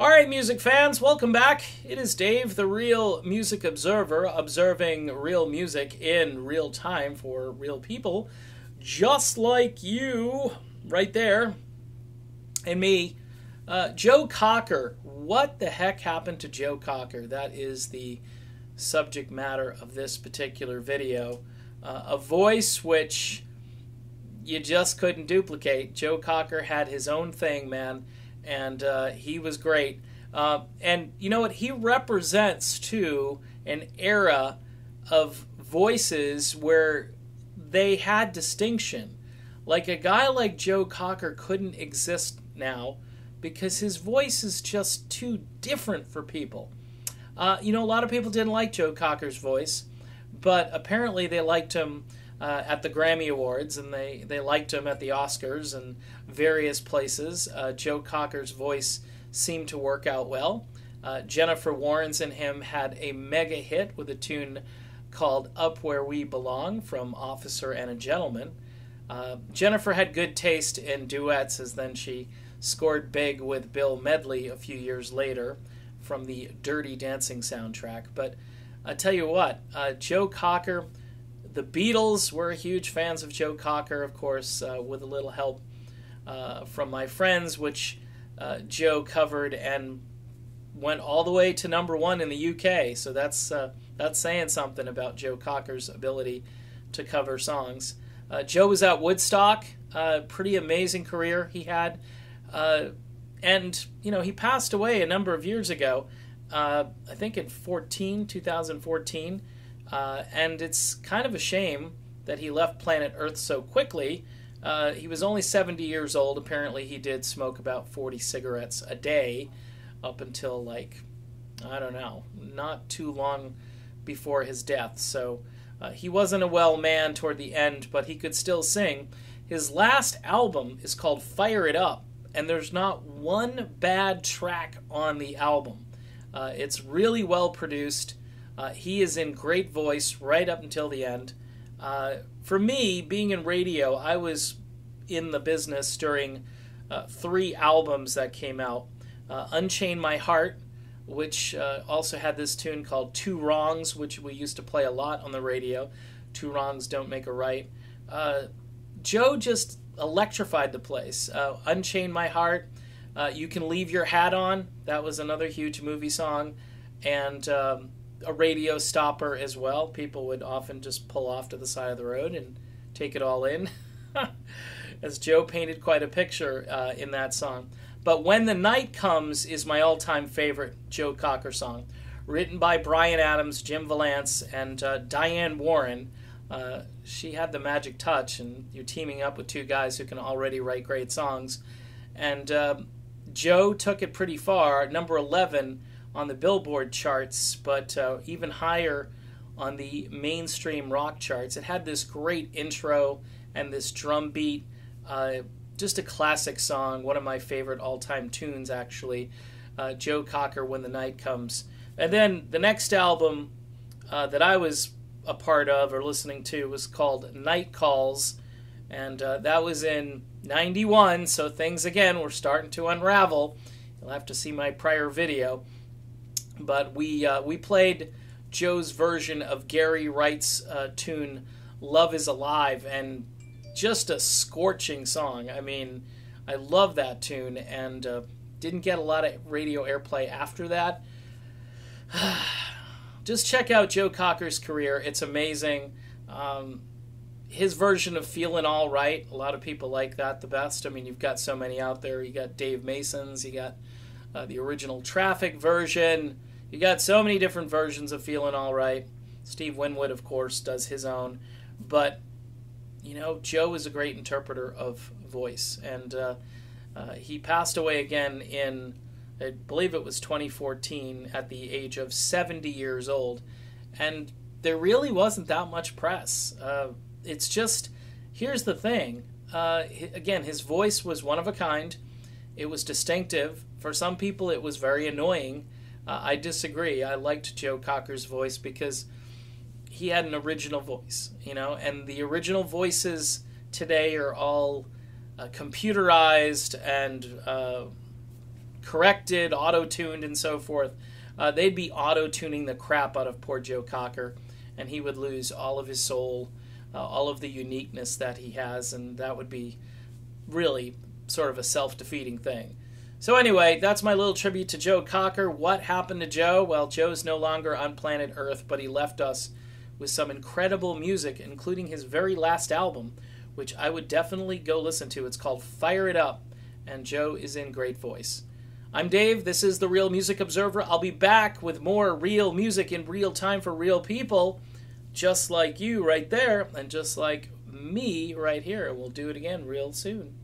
All right, music fans, welcome back. It is Dave, the Real Music Observer, observing real music in real time for real people, just like you, right there, and me. Joe Cocker. What the heck happened to Joe Cocker? That is the subject matter of this particular video. A voice which you just couldn't duplicate. Joe Cocker had his own thing, man. And he was great. And you know what? He represents, too, an era of voices where they had distinction. Like a guy like Joe Cocker couldn't exist now because his voice is just too different for people. A lot of people didn't like Joe Cocker's voice, but apparently they liked him at the Grammy Awards, and they liked him at the Oscars and various places. Joe Cocker's voice seemed to work out well. Jennifer Warnes and him had a mega hit with a tune called Up Where We Belong from Officer and a Gentleman. Jennifer had good taste in duets, as then she scored big with Bill Medley a few years later from the Dirty Dancing soundtrack. But I tell you what, Joe Cocker... The Beatles were huge fans of Joe Cocker, of course, with a little help from my friends, which Joe covered and went all the way to #1 in the UK. So that's saying something about Joe Cocker's ability to cover songs. Joe was at Woodstock, pretty amazing career he had, and he passed away a number of years ago. I think in 2014. And it's kind of a shame that he left planet Earth so quickly. He was only 70 years old. Apparently he did smoke about 40 cigarettes a day up until, not too long before his death. So he wasn't a well man toward the end, but he could still sing. His last album is called Fire It Up, and there's not one bad track on the album. It's really well produced. He is in great voice right up until the end. For me, being in radio, I was in the business during 3 albums that came out. Unchain My Heart, which also had this tune called Two Wrongs, which we used to play a lot on the radio. Two wrongs don't make a right. Joe just electrified the place. Unchain My Heart, You Can Leave Your Hat On, that was another huge movie song. And... a radio stopper as well. People would often just pull off to the side of the road and take it all in, as Joe painted quite a picture in that song. But When the Night Comes is my all-time favorite Joe Cocker song, written by Bryan Adams, Jim Vallance, and Diane Warren. She had the magic touch, and you're teaming up with 2 guys who can already write great songs. And Joe took it pretty far, number 11 on the Billboard charts, but even higher on the mainstream rock charts. It had this great intro and this drum beat. Just a classic song, one of my favorite all-time tunes, actually. Joe Cocker, When the Night Comes. And then the next album that I was a part of or listening to was called Night Calls, and that was in '91, so things, again, were starting to unravel. You'll have to see my prior video. But we played Joe's version of Gary Wright's tune, Love is Alive, and just a scorching song. I mean, I love that tune, and didn't get a lot of radio airplay after that. Just check out Joe Cocker's career. It's amazing. His version of Feelin' All Right, a lot of people like that the best. I mean, you've got so many out there. You got Dave Mason's, you got the original Traffic version. You got so many different versions of Feelin' All Right. Steve Winwood, of course, does his own. But, Joe is a great interpreter of voice. And he passed away again in, I believe it was 2014, at the age of 70 years old. And there really wasn't that much press. It's just, here's the thing. Again, his voice was one of a kind. It was distinctive. For some people, it was very annoying. I disagree. I liked Joe Cocker's voice because he had an original voice, and the original voices today are all computerized and corrected, auto-tuned, and so forth. They'd be auto-tuning the crap out of poor Joe Cocker, and he would lose all of his soul, all of the uniqueness that he has, and that would be really sort of a self-defeating thing. So anyway, that's my little tribute to Joe Cocker. What happened to Joe? Well, Joe's no longer on planet Earth, but he left us with some incredible music, including his very last album, which I would definitely go listen to. It's called Fire It Up, and Joe is in great voice. I'm Dave. This is The Real Music Observer. I'll be back with more real music in real time for real people, just like you right there, and just like me right here. We'll do it again real soon.